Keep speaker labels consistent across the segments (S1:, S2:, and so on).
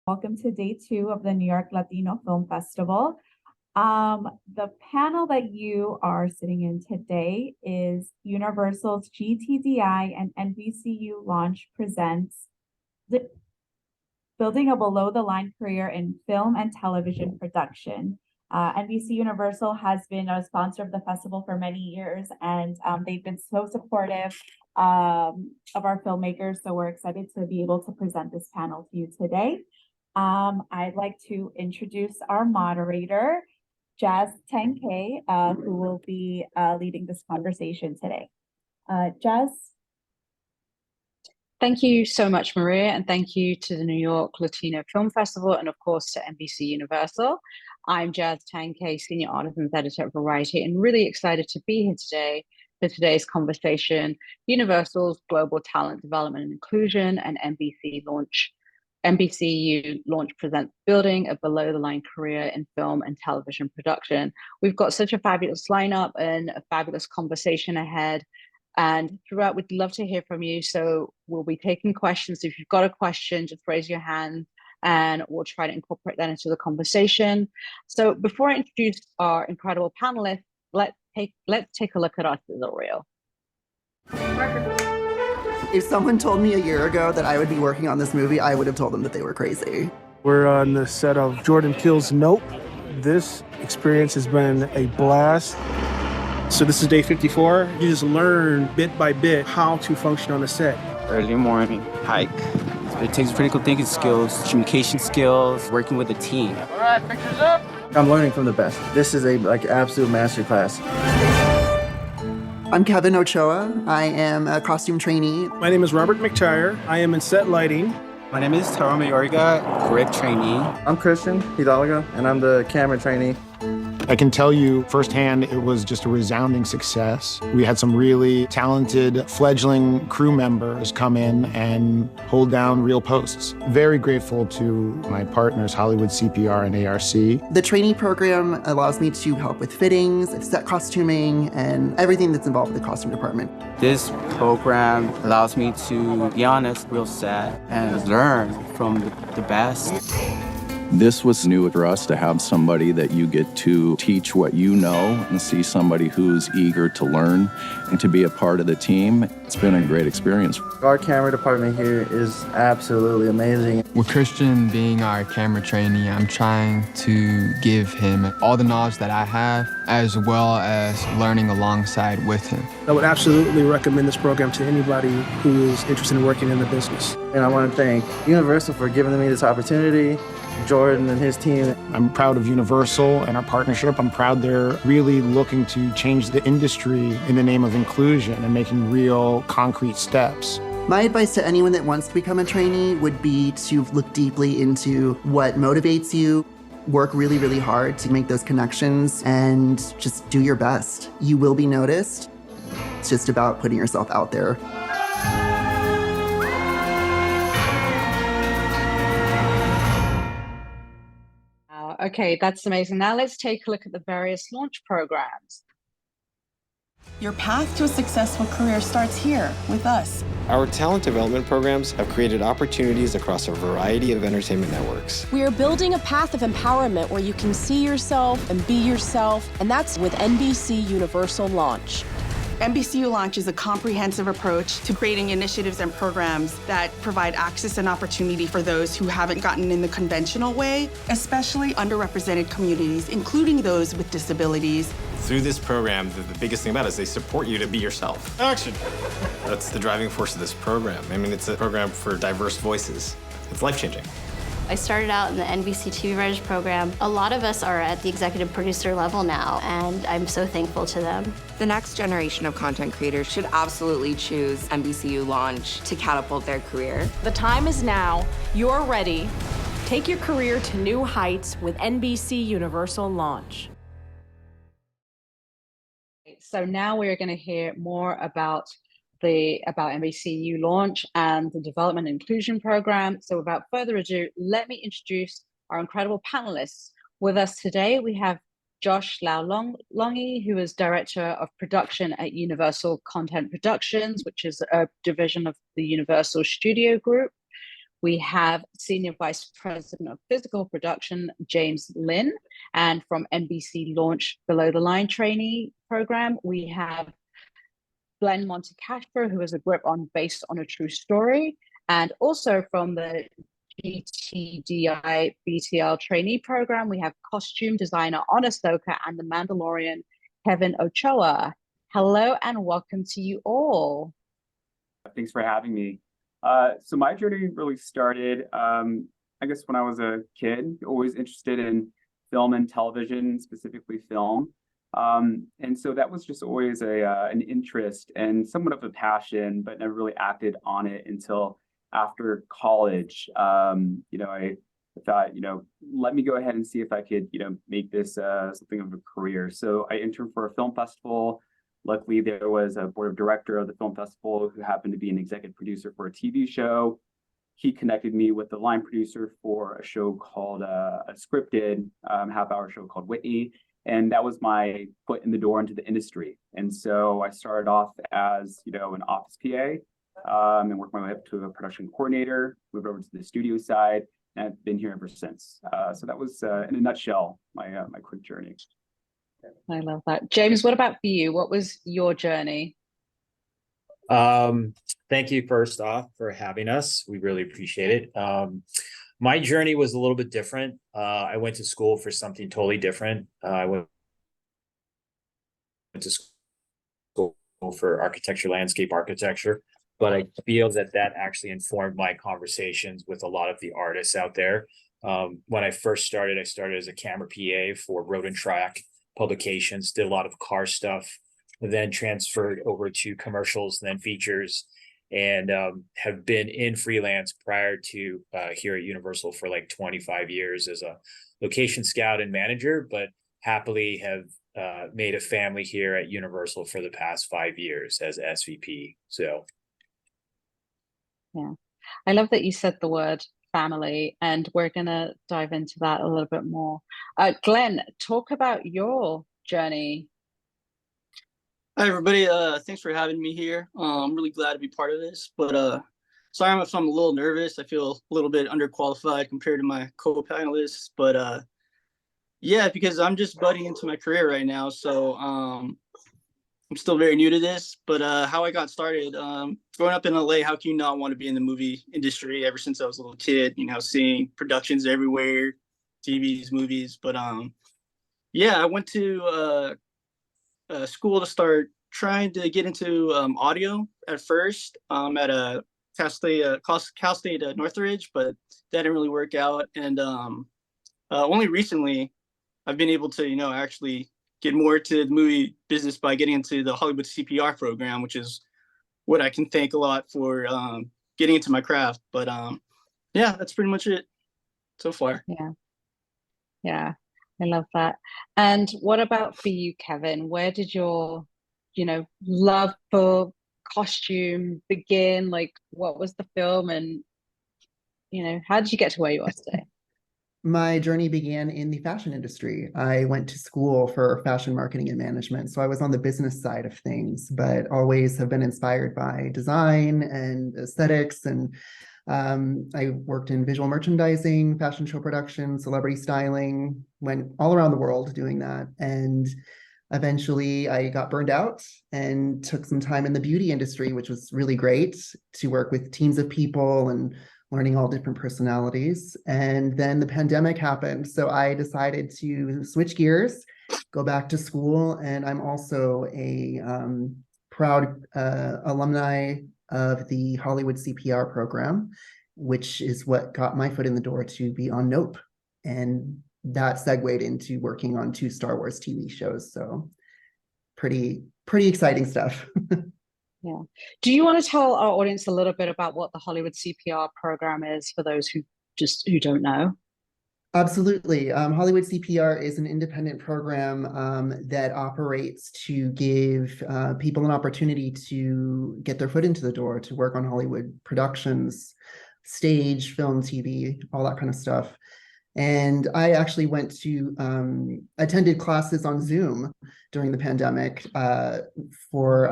S1: Welcome to day 2 of the New York Latino Film Festival. The panel that you are sitting in today is Universal's GTDI and NBCU launch presents the Building a Below the Line Career in Film and Television Production. NBC Universal has been a sponsor of the festival for many years, and they've been so supportive of our filmmakers. So we're excited to be able to present this panel to you today. I'd like to introduce our moderator, Jazz 10K, who will be leading this conversation today. Jazz?
S2: Thank you so much, Maria, and thank you to the New York Latino Film Festival and, of course, to NBC Universal. I'm Jazz 10K, Senior Artisans Editor at Variety, and really excited to be here today for today's conversation, Universal's Global Talent Development and Inclusion and NBCU launch presents Building a Below-the-Line Career in Film and Television Production. We've got such a fabulous lineup and a fabulous conversation ahead. And throughout, we'd love to hear from you. So we'll be taking questions. If you've got a question, just raise your hand and we'll try to incorporate that into the conversation. So before I introduce our incredible panelists, let's take a look at our sizzle reel.
S3: If someone told me a year ago that I would be working on this movie, I would have told them that they were crazy.
S4: We're on the set of Jordan Peele's Nope. This experience has been a blast. So this is day 54. You just learn bit by bit how to function on a set.
S5: Early morning hike. It takes critical thinking skills, communication skills, working with a team.
S6: All right, pictures up.
S7: I'm learning from the best. This is a absolute masterclass.
S3: I'm Kevin Ochoa. I am a costume trainee.
S4: My name is Robert McTire. I am in set lighting.
S5: My name is Taro Mayorga, grip trainee.
S7: I'm Christian Hidalgo, and I'm the camera trainee.
S8: I can tell you firsthand, it was just a resounding success. We had some really talented fledgling crew members come in and hold down real posts. Very grateful to my partners, Hollywood CPR and ARC.
S3: The trainee program allows me to help with fittings, set costuming, and everything that's involved with the costume department.
S5: This program allows me to be honest, real set, and learn from the best.
S9: This was new for us to have somebody that you get to teach what you know and see somebody who's eager to learn and to be a part of the team. It's been a great experience.
S7: Our camera department here is absolutely amazing.
S10: With Christian being our camera trainee, I'm trying to give him all the knowledge that I have, as well as learning alongside with him.
S4: I would absolutely recommend this program to anybody who is interested in working in the business.
S7: And I want to thank Universal for giving me this opportunity, Jordan and his team.
S8: I'm proud of Universal and our partnership. I'm proud they're really looking to change the industry in the name of inclusion and making real concrete steps.
S3: My advice to anyone that wants to become a trainee would be to look deeply into what motivates you, work really, really hard to make those connections, and just do your best. You will be noticed. It's just about putting yourself out there.
S2: Okay, that's amazing. Now let's take a look at the various launch programs.
S11: Your path to a successful career starts here with us.
S12: Our talent development programs have created opportunities across a variety of entertainment networks.
S13: We are building a path of empowerment where you can see yourself and be yourself, and that's with NBC Universal Launch.
S11: NBCU Launch is a comprehensive approach to creating initiatives and programs that provide access and opportunity for those who haven't gotten in the conventional way, especially underrepresented communities, including those with disabilities.
S12: Through this program, the biggest thing about it is they support you to be yourself. Action! That's the driving force of this program. I mean, it's a program for diverse voices. It's life-changing.
S14: I started out in the NBC TV Writers program. A lot of us are at the executive producer level now, and I'm so thankful to them.
S15: The next generation of content creators should absolutely choose NBCU Launch to catapult their career.
S13: The time is now. You're ready. Take your career to new heights with NBC Universal Launch.
S2: So now we're going to hear more about NBCU launch and the development and inclusion program. So without further ado, let me introduce our incredible panelists. With us today, we have Josh Lau-Longi, who is Director of Production at Universal Content Productions, which is a division of the Universal Studio Group. we have Senior Vice President of Physical Production, James Lynn. And from NBC Launch Below the Line Trainee Program, we have Glenn Montecastro, who is a grip on Based on a True Story. And also from the GTDI BTL Trainee Program, we have costume designer on Ahsoka and the Mandalorian, Kevin Ochoa. Hello and welcome to you all.
S6: Thanks for having me. So my journey really started, I guess, when I was a kid, always interested in film and television, specifically film. And so that was just always an interest and somewhat of a passion, but never really acted on it until after college. I thought, let me go ahead and see if I could, make this something of a career. So I interned for a film festival. Luckily, there was a board of director of the film festival who happened to be an executive producer for a TV show. He connected me with the line producer for a show called a scripted half-hour show called Whitney. And that was my foot in the door into the industry. And so I started off as, an office PA and worked my way up to a production coordinator, moved over to the studio side, and I've been here ever since. So that was, in a nutshell, my quick journey.
S2: I love that. James, what about for you? What was your journey?
S16: Thank you first off for having us. We really appreciate it. My journey was a little bit different. I went to school for something totally different. I went to school for architecture, landscape architecture, but I feel that actually informed my conversations with a lot of the artists out there. When I first started, I started as a camera PA for Road and Track publications, did a lot of car stuff, then transferred over to commercials, then features, and have been in freelance prior to here at Universal for like 25 years as a location scout and manager, but happily have made a family here at Universal for the past 5 years as SVP. So
S2: yeah, I love that you said the word family, and we're gonna dive into that a little bit more. Glenn, talk about your journey.
S17: Hi everybody, thanks for having me here. I'm really glad to be part of this, but sorry if I'm a little nervous. I feel a little bit underqualified compared to my co-panelists, but yeah, because I'm just budding into my career right now, so I'm still very new to this. But how I got started, growing up in LA, how can you not want to be in the movie industry? Ever since I was a little kid, seeing productions everywhere, TVs, movies. But yeah, I went to school to start trying to get into audio at first at a Cal State Northridge, but that didn't really work out. And only recently I've been able to, actually get more to the movie business by getting into the Hollywood CPR program, which is what I can thank a lot for getting into my craft. But yeah, that's pretty much it so far.
S2: Yeah, I love that. And what about for you, Kevin? Where did your, love for costume begin? Like, what was the film, and, how did you get to where you are today?
S3: My journey began in the fashion industry. I went to school for fashion marketing and management, so I was on the business side of things, but always have been inspired by design and aesthetics. And I worked in visual merchandising, fashion show production, celebrity styling, went all around the world doing that. And eventually I got burned out and took some time in the beauty industry, which was really great to work with teams of people and learning all different personalities. And then the pandemic happened. So I decided to switch gears, go back to school. And I'm also a proud alumni of the Hollywood CPR program, which is what got my foot in the door to be on Nope. And that segued into working on 2 Star Wars TV shows. So pretty exciting stuff.
S2: Yeah. Do you want to tell our audience a little bit about what the Hollywood CPR program is for those who don't know?
S3: Absolutely. Hollywood CPR is an independent program that operates to give people an opportunity to get their foot into the door, to work on Hollywood productions, stage, film, TV, all that kind of stuff. And I actually went to attended classes on Zoom during the pandemic for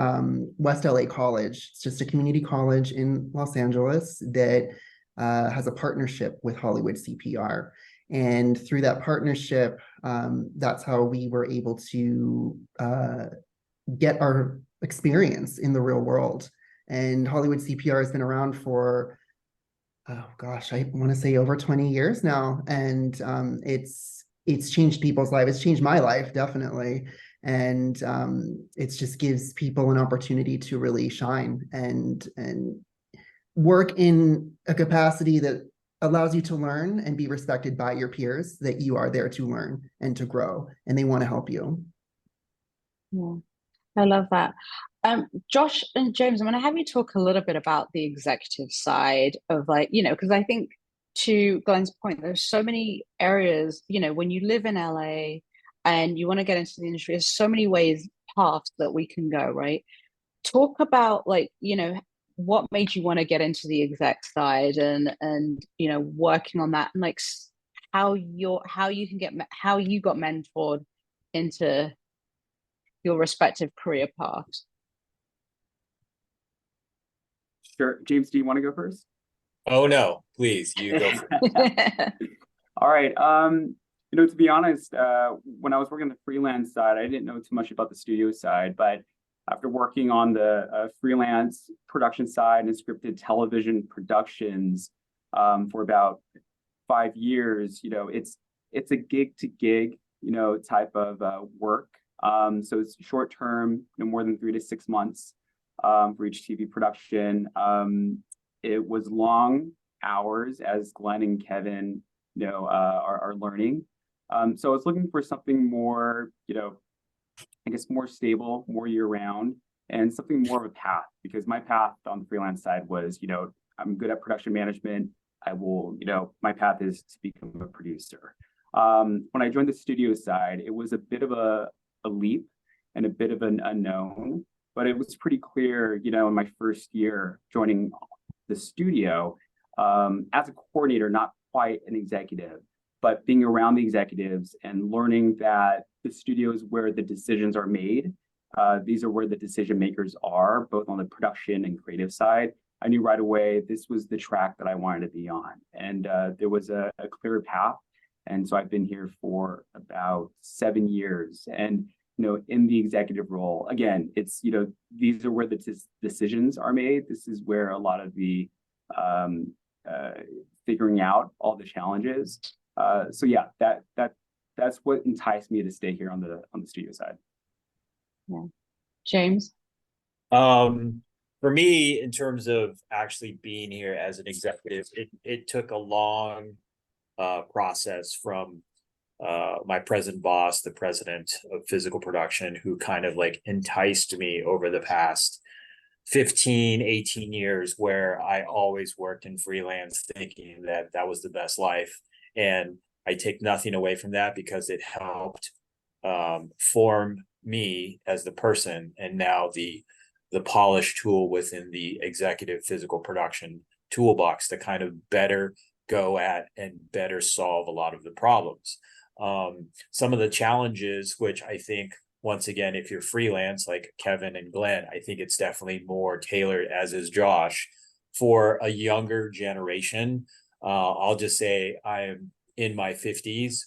S3: West LA College. It's just a community college in Los Angeles that has a partnership with Hollywood CPR. And through that partnership, that's how we were able to get our experience in the real world. And Hollywood CPR has been around for, oh gosh, I want to say over 20 years now. And it's changed people's lives. It's changed my life, definitely. And it just gives people an opportunity to really shine and work in a capacity that allows you to learn and be respected by your peers, that you are there to learn and to grow, and they want to help you.
S2: Yeah, I love that. Josh and James, I'm going to have you talk a little bit about the executive side of, like, because I think, to Glenn's point, there's so many areas, when you live in LA and you want to get into the industry, there's so many paths that we can go, right? Talk about, like, what made you want to get into the exec side and working on that, and like how you got mentored into your respective career paths.
S6: Sure. James, do you want to go first?
S16: Oh no, please, you go first.
S6: All right. To be honest, when I was working on the freelance side, I didn't know too much about the studio side, but after working on the freelance production side and scripted television productions for about 5 years, it's a gig to gig, type of work. So it's short term, more than 3 to 6 months for each TV production. It was long hours, as Glenn and Kevin, are learning. So I was looking for something more, I guess, more stable, more year round, and something more of a path, because my path on the freelance side was, I'm good at production management. I will, my path is to become a producer. When I joined the studio side, it was a bit of a leap and a bit of an unknown, but it was pretty clear, in my first year joining the studio, as a coordinator, not quite an executive, but being around the executives and learning that the studio is where the decisions are made. These are where the decision makers are, both on the production and creative side. I knew right away this was the track that I wanted to be on. And there was a clear path. And so I've been here for about 7 years. And, in the executive role, again, it's, these are where the decisions are made. This is where a lot of the figuring out all the challenges. So yeah, that's what enticed me to stay here on the studio side.
S2: Yeah. James?
S16: For me, in terms of actually being here as an executive, it took a long process from my present boss, the president of physical production, who kind of like enticed me over the past 15, 18 years, where I always worked in freelance thinking that that was the best life. And I take nothing away from that, because it helped form me as the person, and now the polished tool within the executive physical production toolbox to kind of better go at and better solve a lot of the problems. Some of the challenges, which I think, once again, if you're freelance like Kevin and Glenn, I think it's definitely more tailored, as is Josh, for a younger generation. I'll just say I am in my 50s,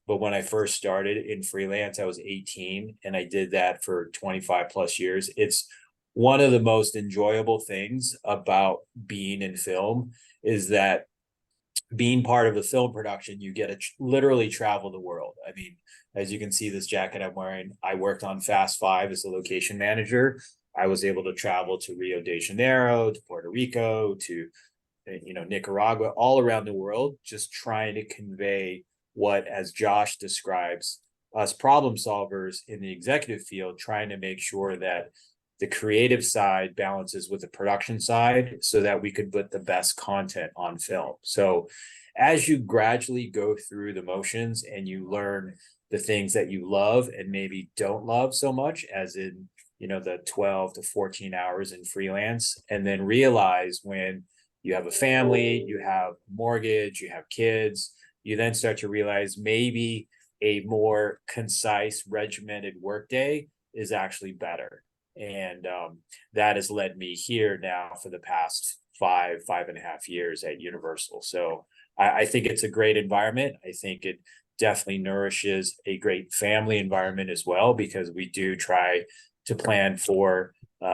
S16: but when I first started in freelance, I was 18, and I did that for 25 plus years. It's one of the most enjoyable things about being in film is that being part of a film production, you get to literally travel the world. I mean, as you can see, this jacket I'm wearing, I worked on Fast 5 as a location manager. I was able to travel to Rio de Janeiro, to Puerto Rico, to Nicaragua, all around the world, just trying to convey what, as Josh describes, us problem solvers in the executive field, trying to make sure that the creative side balances with the production side so that we could put the best content on film. So as you gradually go through the motions and you learn the things that you love and maybe don't love so much, as in, the 12 to 14 hours in freelance, and then realize when you have a family, you have mortgage, you have kids, you then start to realize maybe a more concise, regimented workday is actually better. And that has led me here now for the past five and a half years at Universal. So I think it's a great environment. I think it definitely nourishes a great family environment as well, because we do try to plan for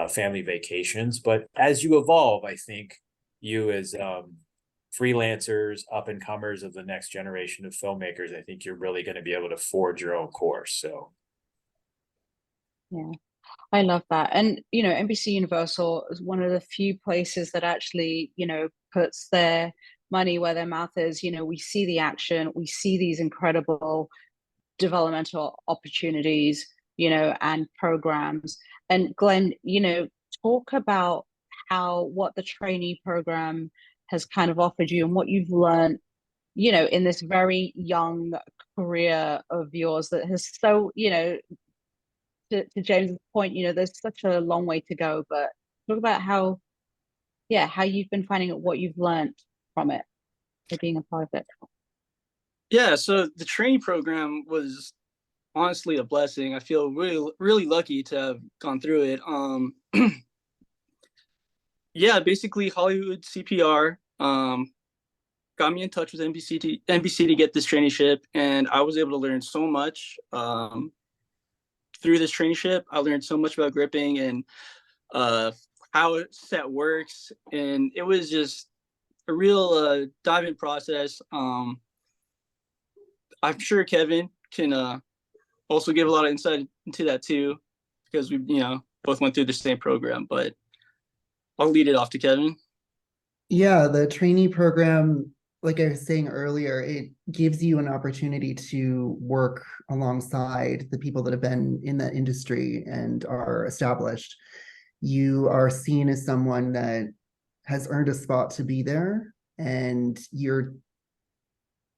S16: family vacations. But as you evolve, I think you as freelancers, up and comers of the next generation of filmmakers, I think you're really going to be able to forge your own course. So
S2: yeah, I love that. And, you know, NBC Universal is one of the few places that actually, you know, puts their money where their mouth is. You know, we see the action, we see these incredible developmental opportunities, you know, and programs. And Glenn, you know, talk about what the trainee program has kind of offered you and what you've learned, you know, in this very young career of yours that has so, you know, to James's point, you know, there's such a long way to go, but talk about how you've been finding it, what you've learned from it, for being a part of it.
S17: Yeah, so the training program was honestly a blessing. I feel really lucky to have gone through it. Yeah, basically Hollywood CPR got me in touch with NBC to get this traineeship, and I was able to learn so much through this traineeship. I learned so much about gripping and how set works, and it was just a real dive-in process. I'm sure Kevin can also give a lot of insight into that too, because we, you know, both went through the same program. But I'll lead it off to Kevin.
S3: Yeah, the trainee program, like I was saying earlier, it gives you an opportunity to work alongside the people that have been in that industry and are established. You are seen as someone that has earned a spot to be there, and you're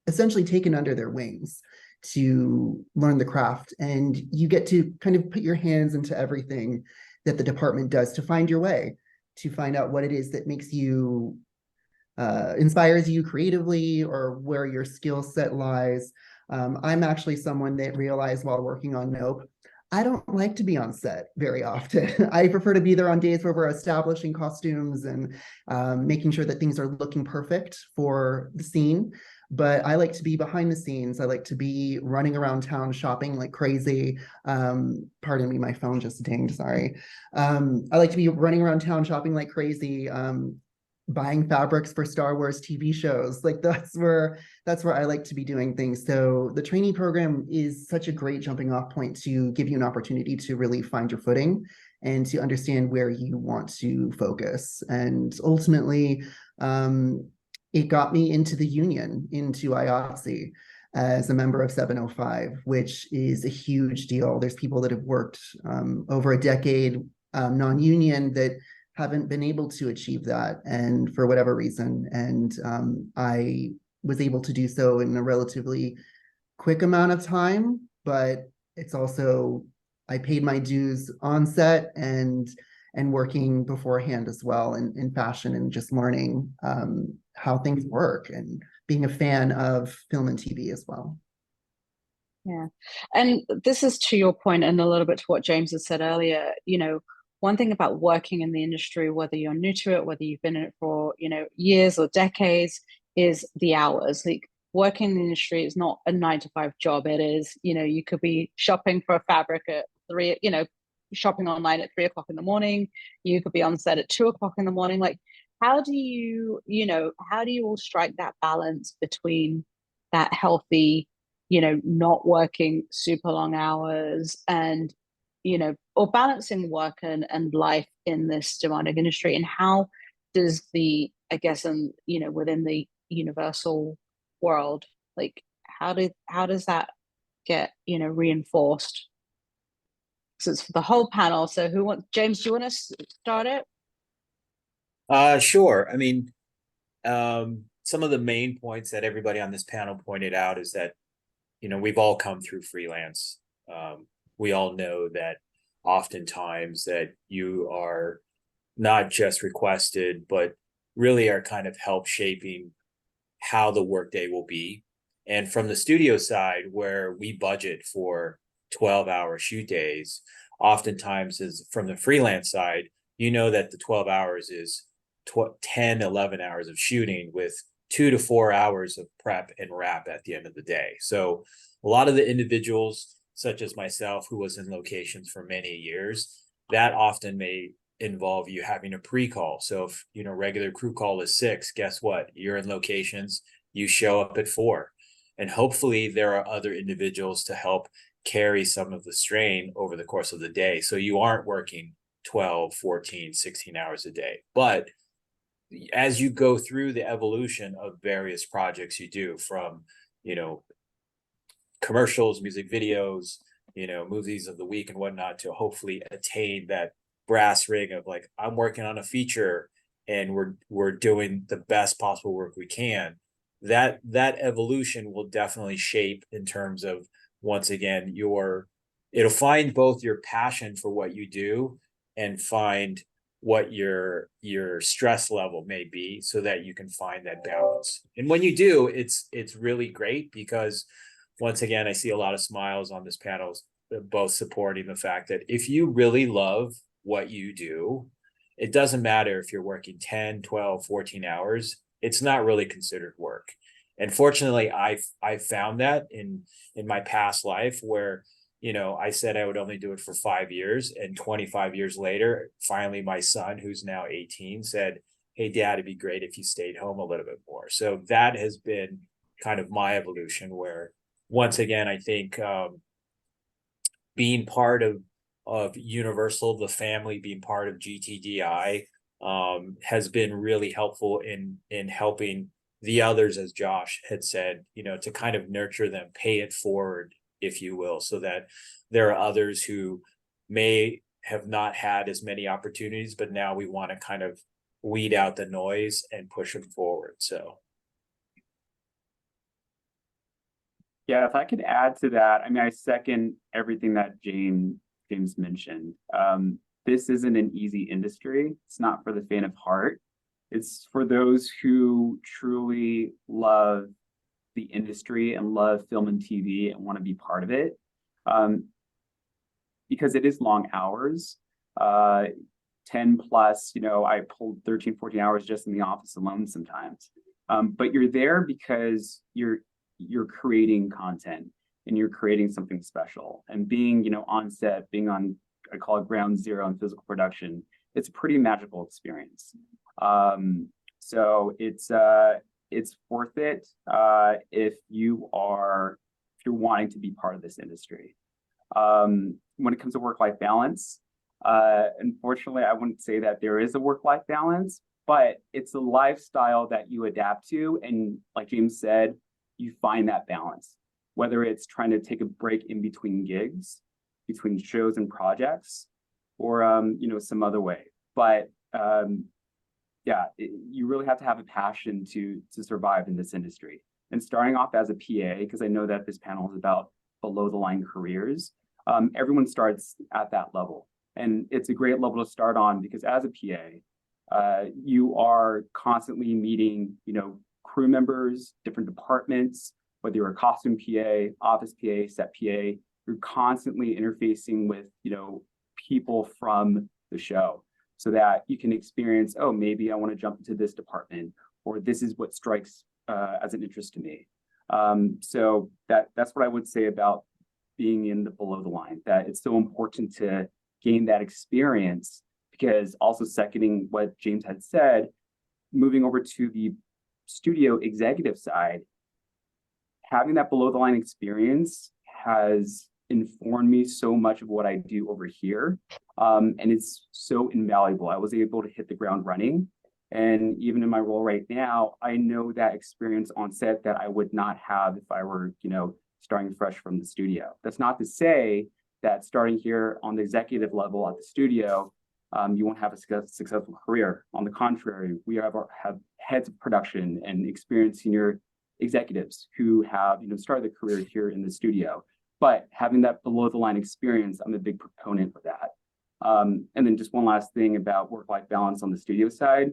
S3: essentially taken under their wings to learn the craft. And you get to kind of put your hands into everything that the department does to find your way, to find out what it is that makes you inspires you creatively, or where your skill set lies. I'm actually someone that realized while working on Nope, I don't like to be on set very often. I prefer to be there on days where we're establishing costumes and making sure that things are looking perfect for the scene. But I like to be behind the scenes. I like to be running around town shopping like crazy. Pardon me, my phone just dinged, sorry. I like to be running around town shopping like crazy, buying fabrics for Star Wars TV shows. Like that's where I like to be doing things. So the trainee program is such a great jumping off point to give you an opportunity to really find your footing and to understand where you want to focus. And ultimately, it got me into the union, into IATSE as a member of 705, which is a huge deal. There's people that have worked over a decade non-union that haven't been able to achieve that, and for whatever reason. And I was able to do so in a relatively quick amount of time, but it's also, I paid my dues on set and working beforehand as well in fashion, and just learning how things work and being a fan of film and TV as well.
S2: Yeah. And this is to your point, and a little bit to what James had said earlier, you know, one thing about working in the industry, whether you're new to it, whether you've been in it for, you know, years or decades, is the hours. Like working in the industry is not a 9 to 5 job. It is, you know, you could be shopping for a fabric at 3, you know, shopping online at 3 o'clock in the morning. You could be on set at 2 o'clock in the morning. Like, how do you all strike that balance between that healthy, you know, not working super long hours and, you know, or balancing work and life in this demanding industry? And how does the, I guess, and, you know, within the Universal world, like how does that get, you know, reinforced? So it's for the whole panel. So James, do you want to start it?
S16: Sure. I mean, some of the main points that everybody on this panel pointed out is that, you know, we've all come through freelance. We all know that oftentimes that you are not just requested, but really are kind of help shaping how the workday will be. And from the studio side, where we budget for 12-hour shoot days, oftentimes is from the freelance side, you know that the 12 hours is 10, 11 hours of shooting with 2 to 4 hours of prep and wrap at the end of the day. So a lot of the individuals, such as myself, who was in locations for many years, that often may involve you having a pre-call. So if, regular crew call is 6, guess what? You're in locations, you show up at 4. And hopefully there are other individuals to help carry some of the strain over the course of the day. So you aren't working 12, 14, 16 hours a day. But as you go through the evolution of various projects you do, from, commercials, music videos, movies of the week and whatnot, to hopefully attain that brass ring of like, I'm working on a feature and we're doing the best possible work we can. That evolution will definitely shape in terms of, once again, it'll find both your passion for what you do and find what your stress level may be, so that you can find that balance. And when you do, it's really great, because once again, I see a lot of smiles on this panel, both supporting the fact that if you really love what you do, it doesn't matter if you're working 10, 12, 14 hours, it's not really considered work. And fortunately, I've found that in my past life, where, I said I would only do it for 5 years, and 25 years later, finally my son, who's now 18, said, "Hey Dad, it'd be great if you stayed home a little bit more." So that has been kind of my evolution, where, once again, I think being part of Universal, the family, being part of GTDI, has been really helpful in helping the others, as Josh had said, to kind of nurture them, pay it forward, if you will, so that there are others who may have not had as many opportunities, but now we want to kind of weed out the noise and push them forward. So.
S6: Yeah, if I could add to that, I mean, I second everything that James mentioned. This isn't an easy industry. It's not for the faint of heart. It's for those who truly love the industry and love film and TV and want to be part of it. Because it is long hours, 10 plus, I pulled 13, 14 hours just in the office alone sometimes. But you're there because you're creating content and you're creating something special, and being, on set, being on, I call it ground zero in physical production, it's a pretty magical experience. So it's worth it if you're wanting to be part of this industry. When it comes to work-life balance, unfortunately, I wouldn't say that there is a work-life balance, but it's a lifestyle that you adapt to. And like James said, you find that balance, whether it's trying to take a break in between gigs, between shows and projects, or, some other way. But you really have to have a passion to survive in this industry. And starting off as a PA, because I know that this panel is about below the line careers, everyone starts at that level. And it's a great level to start on, because as a PA, you are constantly meeting, crew members, different departments, whether you're a costume PA, office PA, set PA, you're constantly interfacing with, people from the show, so that you can experience, oh, maybe I want to jump into this department, or this is what strikes as an interest to me. So that's what I would say about being in the below the line, that it's so important to gain that experience, because also seconding what James had said, moving over to the studio executive side, having that below the line experience has informed me so much of what I do over here. And it's so invaluable. I was able to hit the ground running. And even in my role right now, I know that experience on set that I would not have if I were, starting fresh from the studio. That's not to say that starting here on the executive level at the studio, you won't have a successful career. On the contrary, we have heads of production and experienced senior executives who have, started their career here in the studio. But having that below the line experience, I'm a big proponent of that. And then just one last thing about work-life balance on the studio side.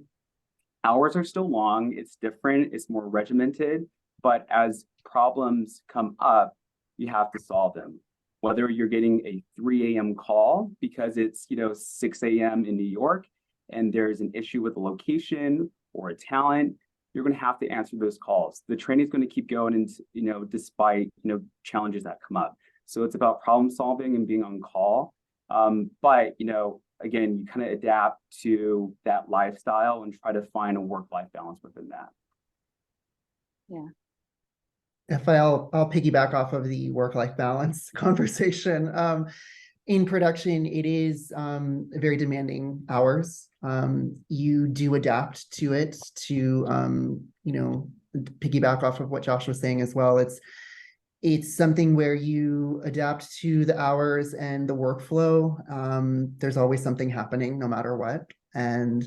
S6: Hours are still long, it's different, it's more regimented, but as problems come up, you have to solve them. Whether you're getting a 3 a.m. call because it's 6 a.m. in New York and there's an issue with a location or a talent, you're going to have to answer those calls. The training is going to keep going, and despite challenges that come up. So it's about problem solving and being on call. But again, you kind of adapt to that lifestyle and try to find a work-life balance within that.
S2: Yeah.
S3: If I'll piggyback off of the work-life balance conversation. In production, it is very demanding hours. You do adapt to it to, piggyback off of what Josh was saying as well. It's something where you adapt to the hours and the workflow. There's always something happening no matter what. And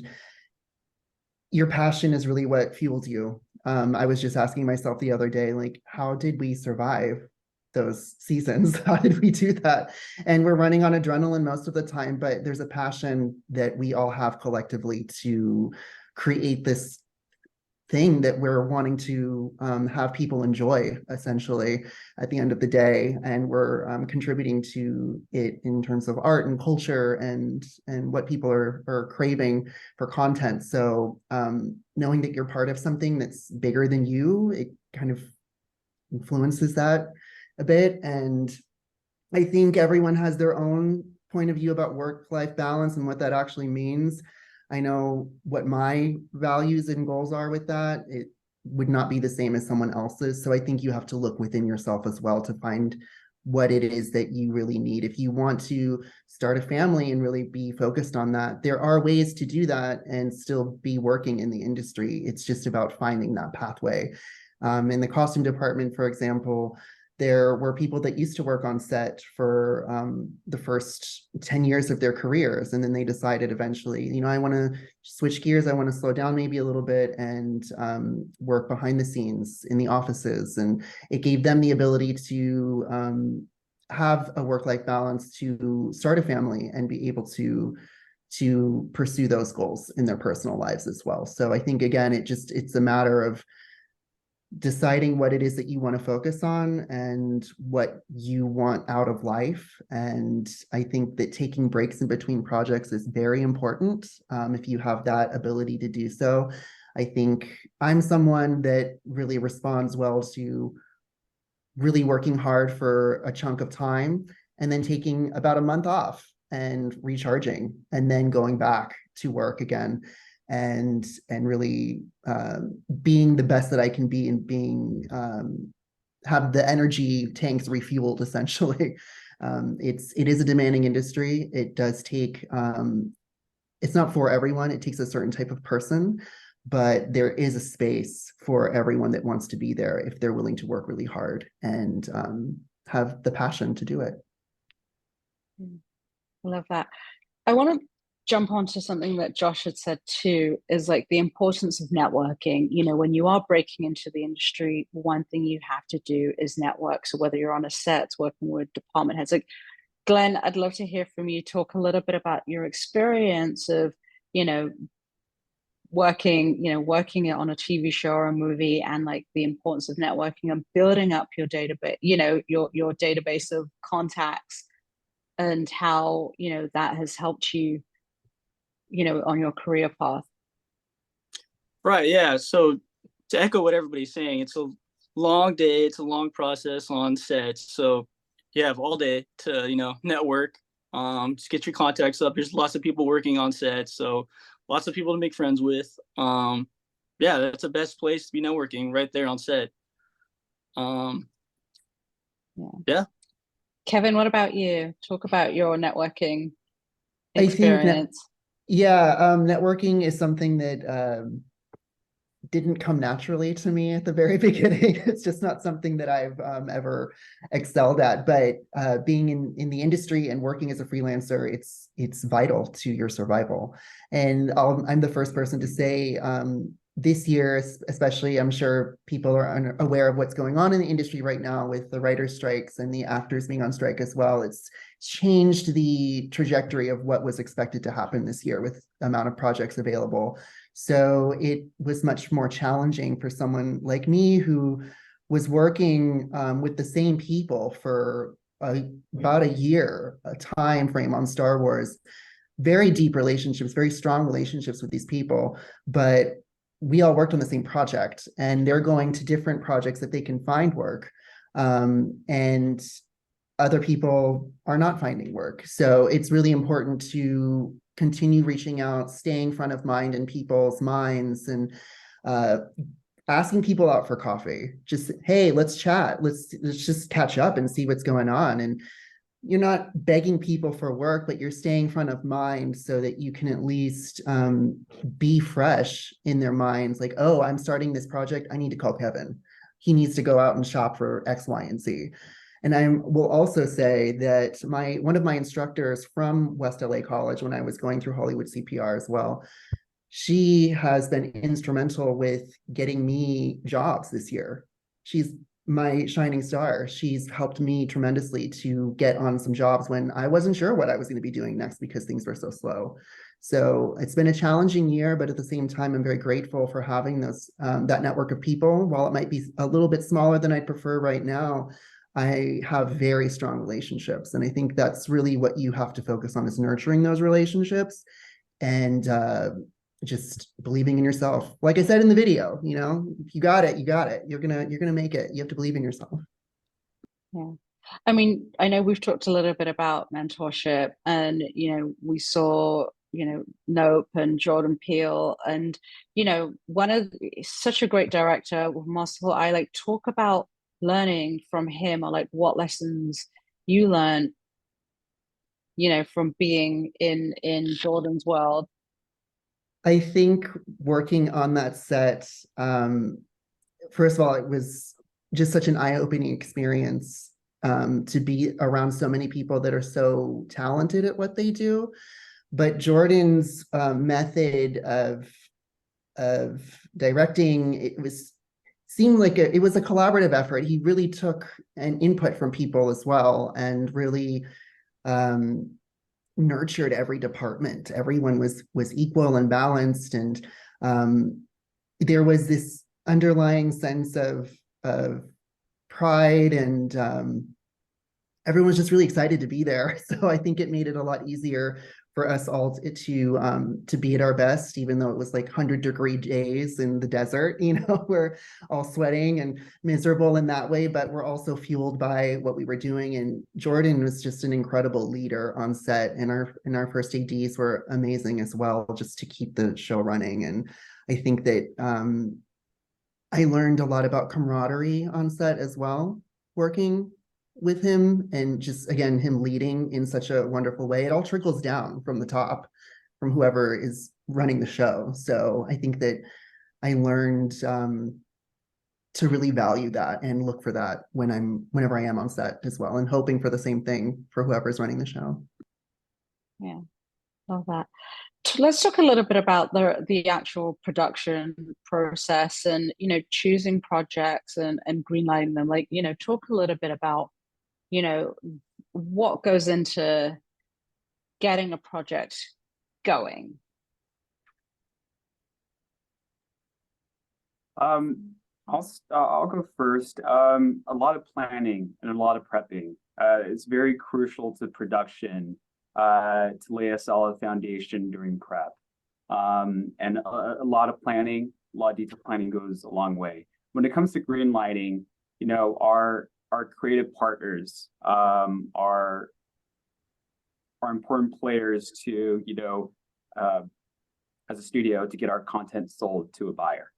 S3: your passion is really what fuels you. I was just asking myself the other day, like, how did we survive those seasons? How did we do that? And we're running on adrenaline most of the time, but there's a passion that we all have collectively to create this thing that we're wanting to have people enjoy, essentially, at the end of the day. And we're contributing to it in terms of art and culture and what people are craving for content. So knowing that you're part of something that's bigger than you, it kind of influences that a bit. And I think everyone has their own point of view about work-life balance and what that actually means. I know what my values and goals are with that. It would not be the same as someone else's. So I think you have to look within yourself as well to find what it is that you really need. If you want to start a family and really be focused on that, there are ways to do that and still be working in the industry. It's just about finding that pathway. In the costume department, for example, there were people that used to work on set for the first 10 years of their careers. And then they decided eventually, I want to switch gears. I want to slow down maybe a little bit and work behind the scenes in the offices. And it gave them the ability to have a work-life balance, to start a family and be able to pursue those goals in their personal lives as well. So I think, again, it's a matter of deciding what it is that you want to focus on and what you want out of life. And I think that taking breaks in between projects is very important. If you have that ability to do so. I think I'm someone that really responds well to really working hard for a chunk of time and then taking about a month off and recharging and then going back to work again. And really being the best that I can be and being have the energy tanks refueled, essentially. It is a demanding industry. It does take, it's not for everyone. It takes a certain type of person, but there is a space for everyone that wants to be there if they're willing to work really hard and have the passion to do it.
S2: I love that. I want to jump onto something that Josh had said too, is like the importance of networking. When you are breaking into the industry, one thing you have to do is network. So whether you're on a set, working with department heads, like Glenn, I'd love to hear from you, talk a little bit about your experience of, working it on a TV show or a movie, and like the importance of networking and building up your database, your database of contacts, and how, that has helped you on your career path.
S17: Right, yeah. So to echo what everybody's saying, it's a long day, it's a long process on sets. So you have all day to, network, just get your contacts up. There's lots of people working on sets, so lots of people to make friends with. Yeah, that's the best place to be networking, right there on set. Yeah.
S2: Kevin, what about you? Talk about your networking experience.
S3: Networking is something that didn't come naturally to me at the very beginning. It's just not something that I've ever excelled at. But being in the industry and working as a freelancer, it's vital to your survival. And I'm the first person to say this year, especially, I'm sure people are aware of what's going on in the industry right now with the writers' strikes and the actors being on strike as well. It's changed the trajectory of what was expected to happen this year with the amount of projects available. So it was much more challenging for someone like me who was working with the same people for about a year, a time frame on Star Wars. very deep relationships, very strong relationships with these people, but we all worked on the same project, and they're going to different projects that they can find work. And other people are not finding work. So it's really important to continue reaching out, staying front of mind in people's minds, and asking people out for coffee. Just, hey, let's chat. Let's just catch up and see what's going on. And you're not begging people for work, but you're staying front of mind so that you can at least be fresh in their minds. Like, oh, I'm starting this project. I need to call Kevin. He needs to go out and shop for X, Y, and Z. And I will also say that one of my instructors from West LA College, when I was going through Hollywood CPR as well, she has been instrumental with getting me jobs this year. She's my shining star. She's helped me tremendously to get on some jobs when I wasn't sure what I was going to be doing next because things were so slow. So it's been a challenging year, but at the same time, I'm very grateful for having that network of people. While it might be a little bit smaller than I'd prefer right now, I have very strong relationships. And I think that's really what you have to focus on, is nurturing those relationships and just believing in yourself. Like I said in the video, if you got it, you got it. You're gonna make it. You have to believe in yourself.
S2: Yeah. I mean, I know we've talked a little bit about mentorship, and we saw Nope and Jordan Peele, and such a great director with masterful eye. Like, talk about learning from him, or like what lessons you learned from being in Jordan's world.
S3: I think working on that set, first of all, it was just such an eye-opening experience to be around so many people that are so talented at what they do. But Jordan's method of directing, seemed like it was a collaborative effort. He really took an input from people as well, and really nurtured every department. Everyone was equal and balanced, and there was this underlying sense of pride, and everyone was just really excited to be there. So I think it made it a lot easier for us all to be at our best, even though it was like 100-degree days in the desert. We're all sweating and miserable in that way, but we're also fueled by what we were doing. And Jordan was just an incredible leader on set, and our first ADs were amazing as well, just to keep the show running. And I think that I learned a lot about camaraderie on set as well, working with him, and just, again, him leading in such a wonderful way. It all trickles down from the top, from whoever is running the show. So I think that I learned to really value that and look for that whenever I am on set as well, and hoping for the same thing for whoever's running the show.
S2: Yeah, love that. Let's talk a little bit about the actual production process, and choosing projects and greenlighting them. Like, talk a little bit about what goes into getting a project going.
S6: I'll go first. A lot of planning and a lot of prepping. It's very crucial to production to lay a solid foundation during prep. And a lot of planning, a lot of detailed planning goes a long way. When it comes to green lighting, our creative partners are important players to, as a studio, to get our content sold to a buyer.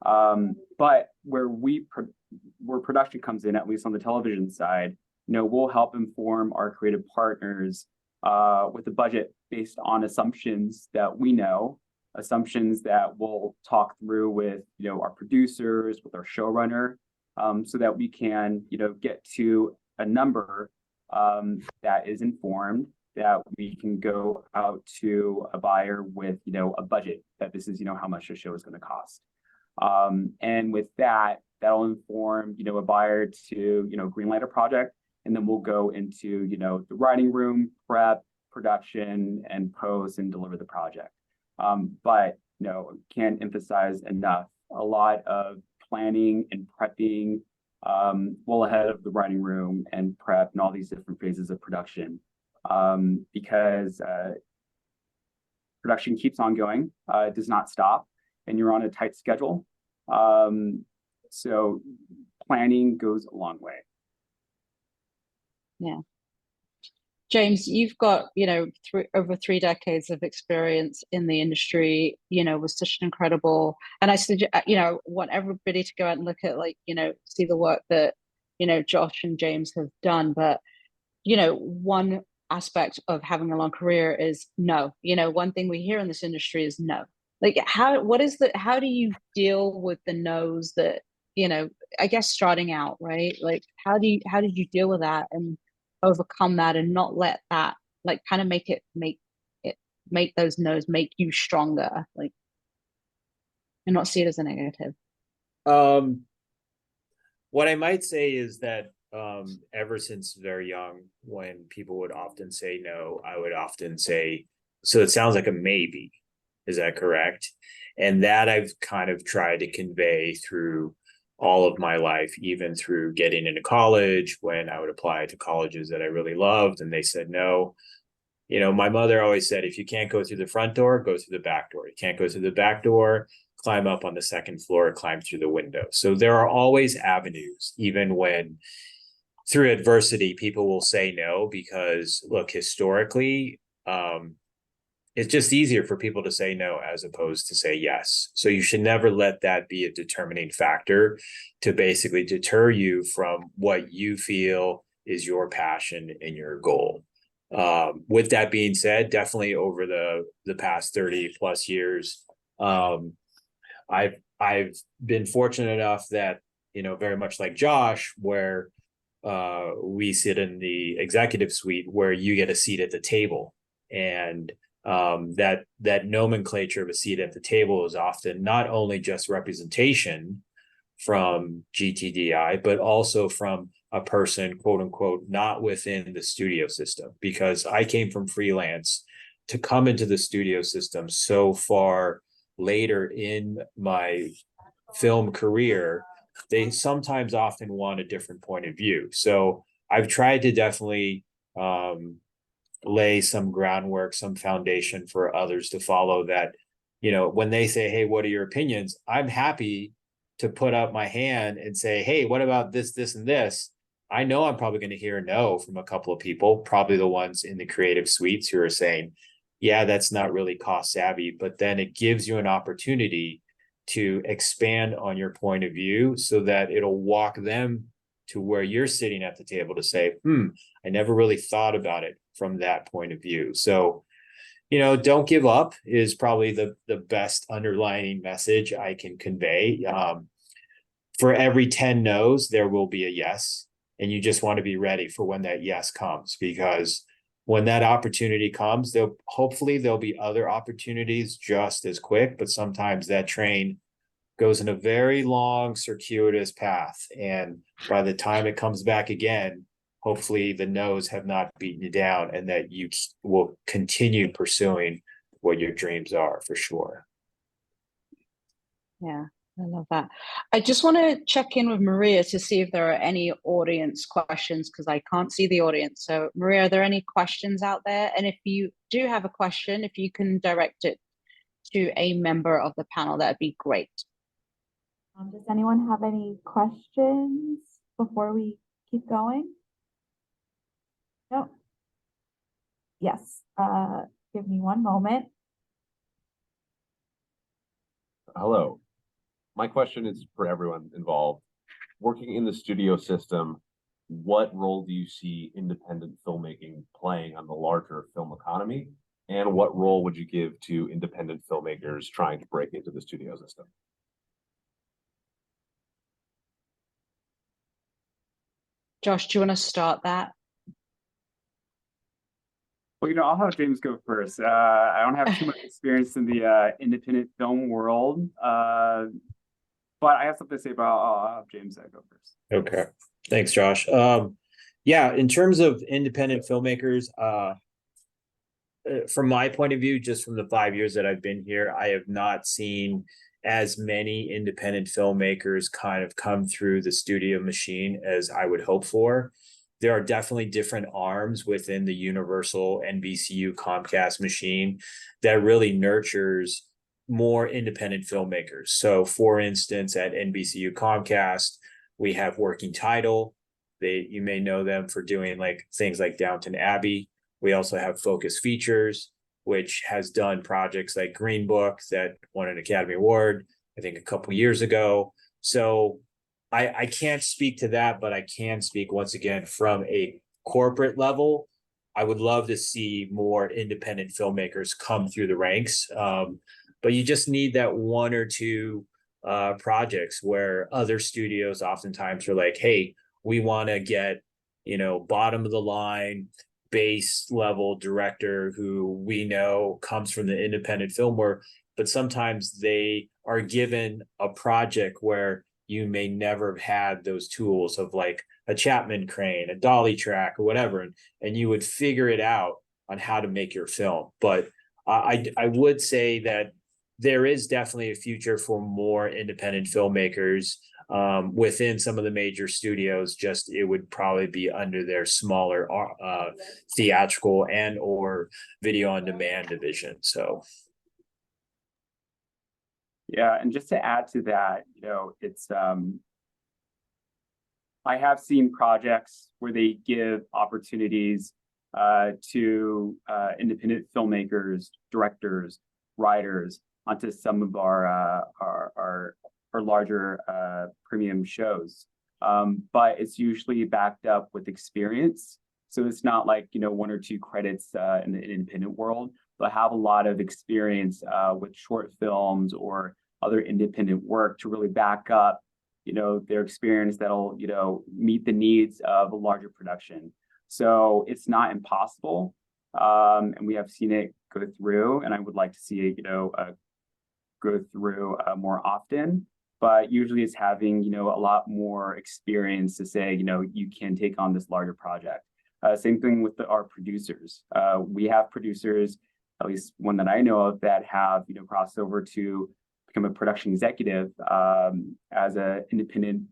S6: But where production comes in, at least on the television side, we'll help inform our creative partners with a budget based on assumptions that we know, assumptions that we'll talk through with our producers, with our showrunner, so that we can get to a number that is informed, that we can go out to a buyer with a budget that this is how much the show is going to cost. And with that'll inform a buyer to greenlight a project, and then we'll go into the writing room, prep, production, and post, and deliver the project. But can't emphasize enough, a lot of planning and prepping well ahead of the writing room and prep and all these different phases of production, because production keeps on going, it does not stop, and you're on a tight schedule. So planning goes a long way.
S2: Yeah. James, you've got, over 3 decades of experience in the industry, was such an incredible, and I suggest, want everybody to go out and look at, see the work that, Josh and James have done. But, one aspect of having a long career is no. One thing we hear in this industry is no. Like, how do you deal with the no's that, I guess starting out, right? Like, how did you deal with that and overcome that and not let that kind of make those no's make you stronger, and not see it as a negative?
S16: What I might say is that ever since very young, when people would often say no, I would often say, so it sounds like a maybe. Is that correct? And that I've kind of tried to convey through all of my life, even through getting into college, when I would apply to colleges that I really loved and they said no. My mother always said, if you can't go through the front door, go through the back door. You can't go through the back door, climb up on the second floor, climb through the window. So there are always avenues, even when through adversity, people will say no, because look, historically, it's just easier for people to say no as opposed to say yes. So you should never let that be a determining factor to basically deter you from what you feel is your passion and your goal. With that being said, definitely over the past 30 plus years, I've been fortunate enough that, very much like Josh, where we sit in the executive suite where you get a seat at the table, and that nomenclature of a seat at the table is often not only just representation from GTDI, but also from a person, quote unquote, not within the studio system. Because I came from freelance to come into the studio system so far later in my film career, they sometimes often want a different point of view. So I've tried to definitely lay some groundwork, some foundation for others to follow, that, when they say, hey, what are your opinions? I'm happy to put up my hand and say, hey, what about this, this, and this? I know I'm probably going to hear no from a couple of people, probably the ones in the creative suites who are saying, yeah, that's not really cost savvy. But then it gives you an opportunity to expand on your point of view so that it'll walk them to where you're sitting at the table to say, I never really thought about it from that point of view. So, don't give up is probably the best underlining message I can convey. For every 10 no's, there will be a yes. And you just want to be ready for when that yes comes, because when that opportunity comes, there'll be other opportunities just as quick, but sometimes that train goes in a very long circuitous path. And by the time it comes back again, hopefully the no's have not beaten you down, and that you will continue pursuing what your dreams are, for sure.
S2: Yeah, I love that. I just want to check in with Maria to see if there are any audience questions, because I can't see the audience. So Maria, are there any questions out there? And if you do have a question, if you can direct it to a member of the panel, that'd be great.
S1: Does anyone have any questions before we keep going? No. Yes. Give me one moment.
S18: Hello. My question is for everyone involved. Working in the studio system, what role do you see independent filmmaking playing on the larger film economy? And what role would you give to independent filmmakers trying to break into the studio system?
S2: Josh, do you want to start that?
S6: Well, I'll have James go first. I don't have too much experience in the independent film world, but I have something to say about. I'll have James go first.
S16: Okay, thanks, Josh. Yeah, in terms of independent filmmakers, from my point of view, just from the 5 years that I've been here, I have not seen as many independent filmmakers kind of come through the studio machine as I would hope for. there are definitely different arms within the universal NBCU Comcast machine that really nurtures more independent filmmakers. So for instance, at NBCU Comcast, we have Working Title. You may know them for doing like things like Downton Abbey. We also have Focus Features, which has done projects like Green Book that won an Academy Award, I think a couple years ago. So I can't speak to that, but I can speak once again from a corporate level. I would love to see more independent filmmakers come through the ranks. But you just need that one or two projects where other studios oftentimes are like, hey, we want to get, bottom of the line, base level director who we know comes from the independent film world, but sometimes they are given a project where you may never have had those tools of like a Chapman crane, a dolly track, or whatever, and you would figure it out on how to make your film. But I would say that there is definitely a future for more independent filmmakers within some of the major studios. Just it would probably be under their smaller theatrical and or video on demand division. So.
S6: Yeah, and just to add to that, it's I have seen projects where they give opportunities to independent filmmakers, directors, writers onto some of our larger premium shows. But it's usually backed up with experience. So it's not like, one or two credits in the independent world, but have a lot of experience with short films or other independent work to really back up, their experience that'll, meet the needs of a larger production. So it's not impossible. And we have seen it go through, and I would like to see it, go through more often. But usually it's having, a lot more experience to say, you can take on this larger project. Same thing with our producers. We have producers, at least one that I know of, that have, crossed over to become a production executive as an independent,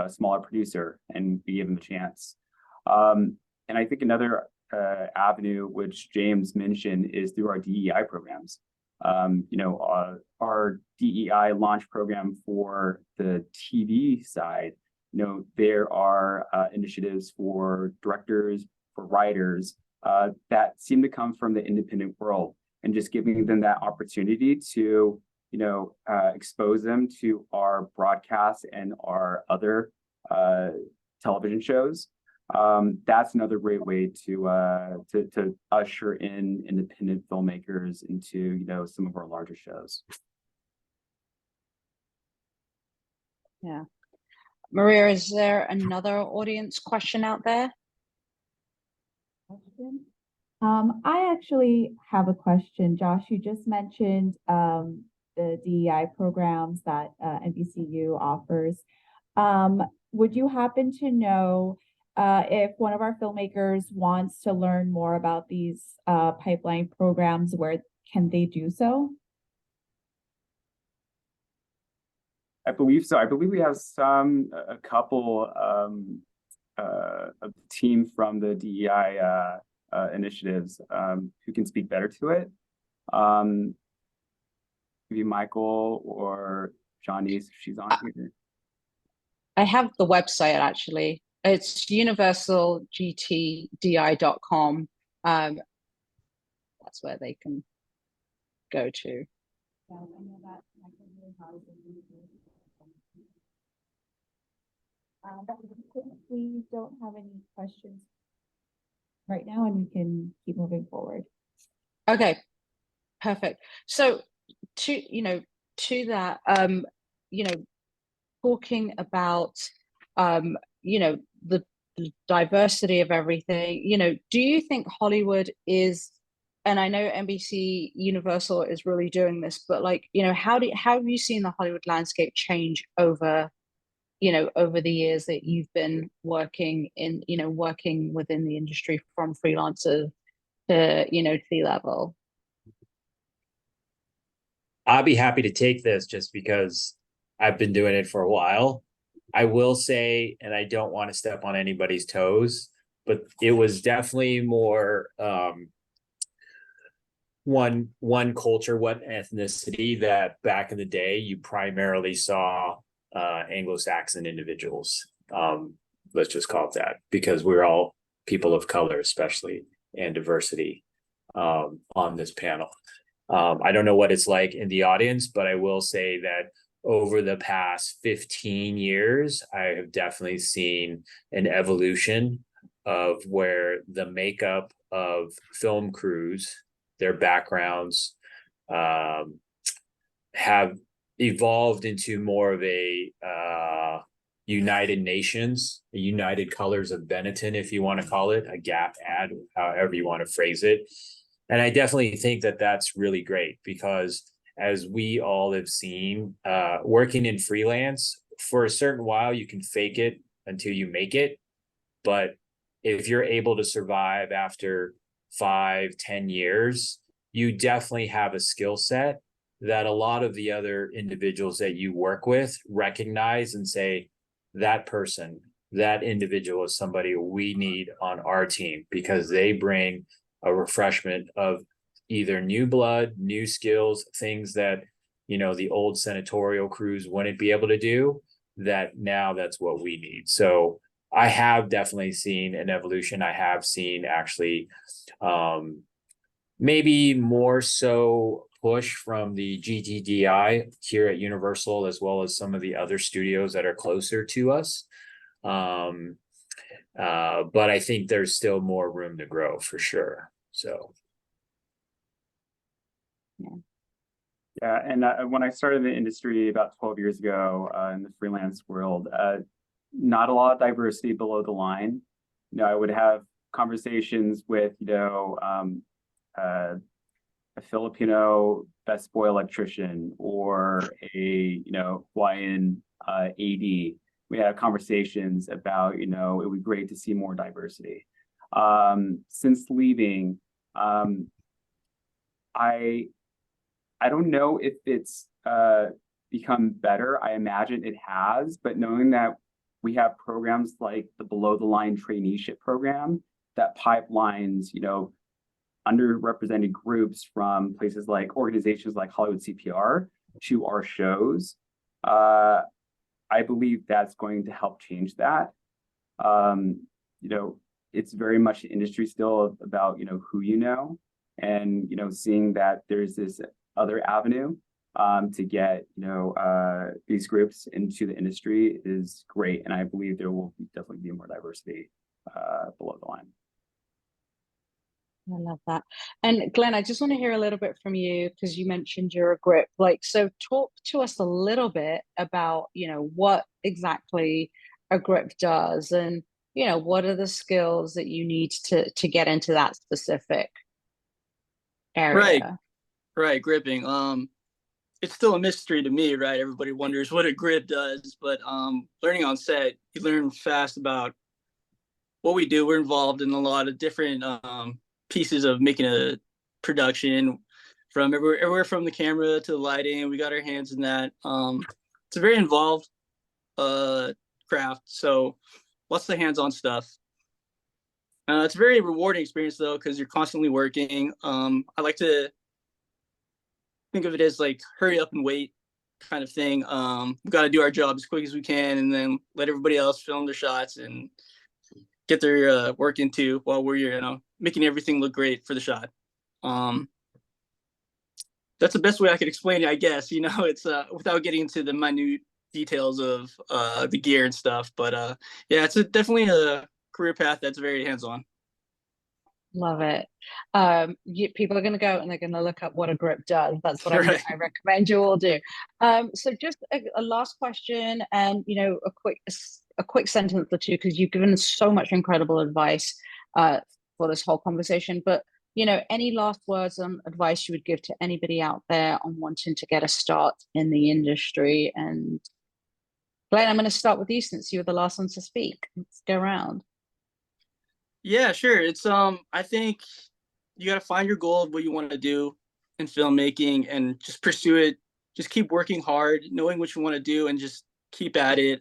S6: smaller producer, and we give them a chance. And I think another avenue, which James mentioned, is through our DEI programs. Our DEI launch program for the TV side, there are initiatives for directors, for writers that seem to come from the independent world, and just giving them that opportunity to, expose them to our broadcasts and our other television shows. That's another great way to usher in independent filmmakers into, some of our larger shows.
S2: Yeah. Maria, is there another audience question out there?
S1: I actually have a question. Josh, you just mentioned the DEI programs that NBCU offers. Would you happen to know if one of our filmmakers wants to learn more about these pipeline programs, where can they do so?
S6: I believe so. I believe we have a couple of the team from the DEI initiatives who can speak better to it. Maybe Michael or Johnny, if she's on here.
S2: I have the website actually. It's universalgtdi.com. That's where they can go to.
S1: We don't have any questions right now, and we can keep moving forward.
S2: Okay, perfect. So to that, talking about the diversity of everything, do you think Hollywood is, and I know NBC Universal is really doing this, but how have you seen the Hollywood landscape change over the years that you've been working within the industry, from freelancer to C-level?
S16: I'll be happy to take this just because I've been doing it for a while. I will say, and I don't want to step on anybody's toes, but it was definitely more one culture, one ethnicity that back in the day you primarily saw Anglo-Saxon individuals. Let's just call it that, because we're all people of color, especially, and diversity on this panel. I don't know what it's like in the audience, but I will say that over the past 15 years, I have definitely seen an evolution of where the makeup of film crews, their backgrounds, have evolved into more of a United Nations, a United Colors of Benetton, if you want to call it, a Gap ad, however you want to phrase it. And I definitely think that that's really great, because as we all have seen, working in freelance, for a certain while, you can fake it until you make it. But if you're able to survive after 5-10 years, you definitely have a skill set that a lot of the other individuals that you work with recognize and say, that person, that individual is somebody we need on our team, because they bring a refreshment of either new blood, new skills, things that, you know, the old senatorial crews wouldn't be able to do, that now that's what we need. So I have definitely seen an evolution. I have seen actually maybe more so push from the GTDI here at Universal, as well as some of the other studios that are closer to us. But I think there's still more room to grow for sure. So.
S6: Yeah, and when I started the industry about 12 years ago in the freelance world, not a lot of diversity below the line. You know, I would have conversations with, you know, a Filipino best boy electrician or a, you know, Hawaiian AD. We had conversations about, you know, it would be great to see more diversity. Since leaving, I don't know if it's become better. I imagine it has, but knowing that we have programs like the below the line traineeship program that pipelines, you know, underrepresented groups from places like organizations like Hollywood CPR to our shows, I believe that's going to help change that. You know, it's very much the industry still about, you know, who you know, and, you know, seeing that there's this other avenue to get, you know, these groups into the industry is great. And I believe there will definitely be more diversity below the line.
S2: I love that. And Glenn, I just want to hear a little bit from you, because you mentioned you're a grip. Like, so talk to us a little bit about, you know, what exactly a grip does, and, you know, what are the skills that you need to get into that specific area.
S17: Right, gripping. It's still a mystery to me, right? Everybody wonders what a grip does, but learning on set, you learn fast about what we do. We're involved in a lot of different pieces of making a production, from everywhere from the camera to the lighting. We got our hands in that. It's a very involved craft, so lots of hands-on stuff. It's a very rewarding experience though, because you're constantly working. I like to think of it as like hurry up and wait kind of thing. We've got to do our job as quick as we can, and then let everybody else film their shots and get their work into while we're, you know, making everything look great for the shot. That's the best way I could explain it, I guess. You know, it's without getting into the minute details of the gear and stuff. But yeah, it's definitely a career path that's very hands-on.
S2: Love it. People are going to go and they're going to look up what a grip does. That's what
S17: Right.
S2: I recommend you all do. So just a last question, and, you know, a quick sentence or two, because you've given so much incredible advice for this whole conversation. But, you know, any last words on advice you would give to anybody out there on wanting to get a start in the industry? And Glenn, I'm going to start with you, since you were the last one to speak. Let's go around.
S17: Yeah, sure. It's I think you got to find your goal of what you want to do in filmmaking and just pursue it. Just keep working hard, knowing what you want to do, and just keep at it.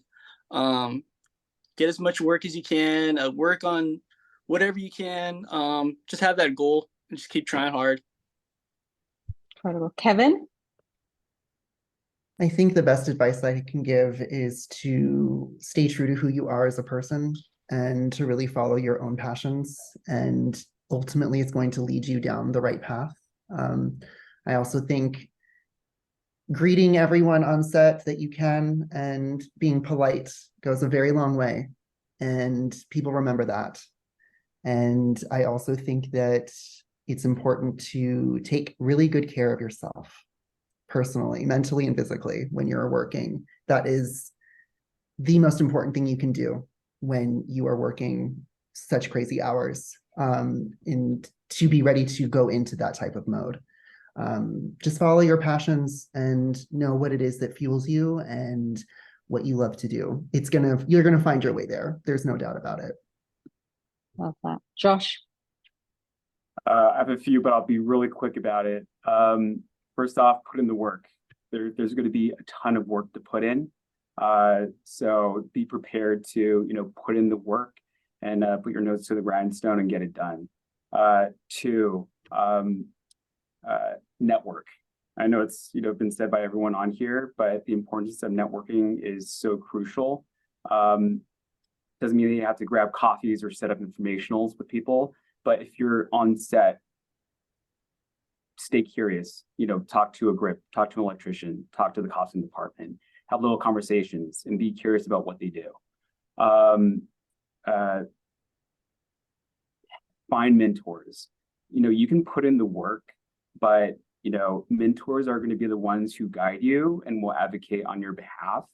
S17: Get as much work as you can. Work on whatever you can. Just have that goal and just keep trying hard.
S2: Incredible. Kevin?
S3: I think the best advice I can give is to stay true to who you are as a person and to really follow your own passions. And ultimately, it's going to lead you down the right path. I also think greeting everyone on set that you can and being polite goes a very long way. And people remember that. And I also think that it's important to take really good care of yourself personally, mentally, and physically when you're working. That is the most important thing you can do when you are working such crazy hours, and to be ready to go into that type of mode. Just follow your passions and know what it is that fuels you and what you love to do. You're gonna find your way there. There's no doubt about it.
S2: Love that. Josh?
S6: I have a few, but I'll be really quick about it. First off, put in the work. There's going to be a ton of work to put in. So be prepared to, put in the work and put your nose to the grindstone and get it done. Two, network. I know it's, been said by everyone on here, but the importance of networking is so crucial. Doesn't mean that you have to grab coffees or set up informationals with people, but if you're on set, stay curious, talk to a grip, talk to an electrician, talk to the costume department, have little conversations and be curious about what they do. Find mentors. You can put in the work, but mentors are going to be the ones who guide you and will advocate on your behalf.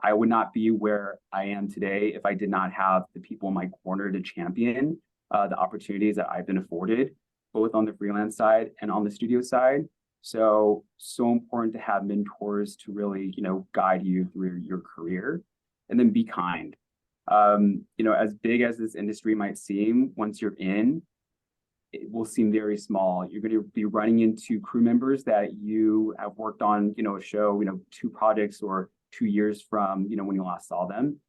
S6: I would not be where I am today if I did not have the people in my corner to champion the opportunities that I've been afforded, both on the freelance side and on the studio side. So important to have mentors to really, guide you through your career. And then be kind. As big as this industry might seem, once you're in, it will seem very small. You're going to be running into crew members that you have worked on, a show, 2 projects or 2 years from, when you last saw them.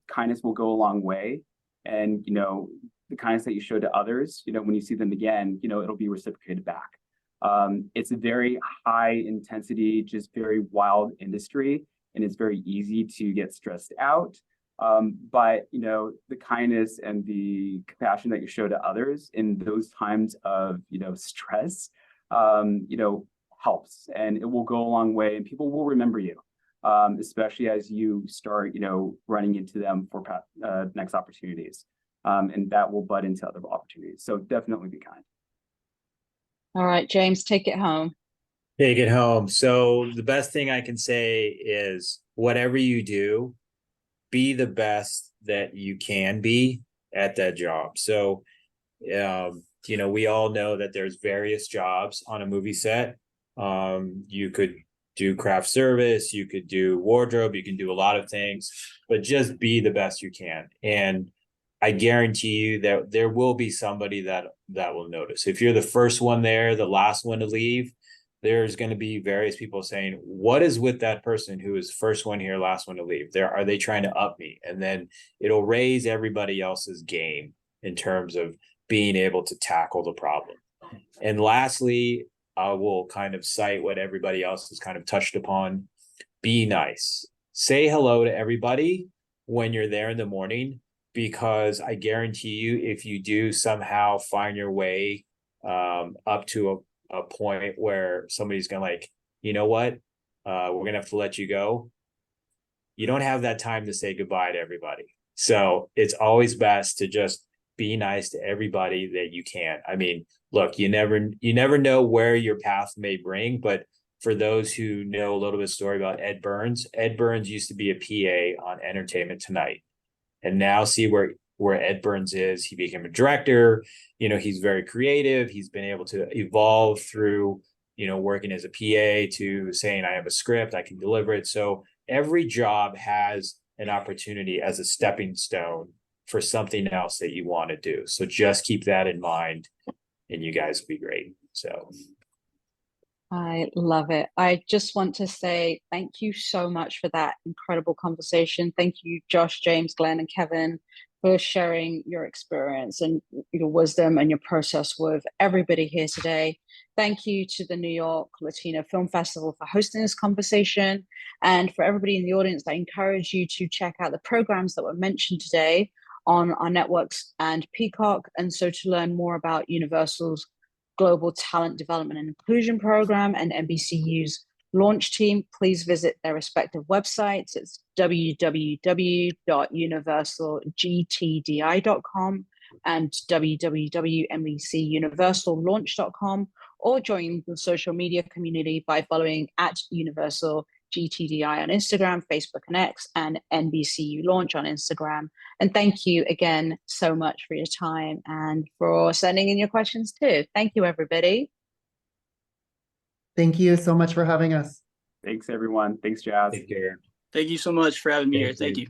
S6: Kindness will go a long way. And, the kindness that you show to others, when you see them again, it'll be reciprocated back. It's a very high intensity, just very wild industry, and it's very easy to get stressed out. But the kindness and the compassion that you show to others in those times of stress, helps, and it will go a long way, and people will remember you, especially as you start running into them for next opportunities, and that will butt into other opportunities. So definitely be kind.
S2: All right, James, take it home.
S16: Take it home. So the best thing I can say is whatever you do, be the best that you can be at that job. So, we all know that there's various jobs on a movie set. You could do craft service, you could do wardrobe, you can do a lot of things, but just be the best you can. And I guarantee you that there will be somebody that will notice. If you're the first one there, the last one to leave, there's going to be various people saying, what is with that person who is first one here, last one to leave? Are they trying to up me? And then it'll raise everybody else's game in terms of being able to tackle the problem. And lastly, I will kind of cite what everybody else has kind of touched upon. Be nice. Say hello to everybody when you're there in the morning, because I guarantee you, if you do somehow find your way up to a point where somebody's gonna you know what, we're gonna have to let you go, you don't have that time to say goodbye to everybody. So it's always best to just be nice to everybody that you can. I mean, look, you never know where your path may bring, but for those who know a little bit of story about Ed Burns used to be a PA on Entertainment Tonight, and now see where Ed Burns is. He became a director. He's very creative. He's been able to evolve through, working as a PA to saying, I have a script, I can deliver it. So every job has an opportunity as a stepping stone for something else that you want to do. So just keep that in mind and you guys will be great. So
S2: I love it. I just want to say thank you so much for that incredible conversation. Thank you, Josh, James, Glenn, and Kevin, for sharing your experience and your wisdom and your process with everybody here today. Thank you to the New York Latino Film Festival for hosting this conversation. And for everybody in the audience, I encourage you to check out the programs that were mentioned today on our networks and Peacock. And so to learn more about Universal's Global Talent Development and Inclusion Program and NBCU's launch team, please visit their respective websites. It's www.universalgtdi.com and www.nbcuniversallaunch.com, or join the social media community by following @Universal GTDI on Instagram, Facebook, and X, and NBCU Launch on Instagram. And thank you again so much for your time and for sending in your questions too. Thank you, everybody.
S3: Thank you so much for having us.
S6: Thanks, everyone. Thanks, Jazz.
S16: Take care.
S17: Thank you so much for having me here. Thank you.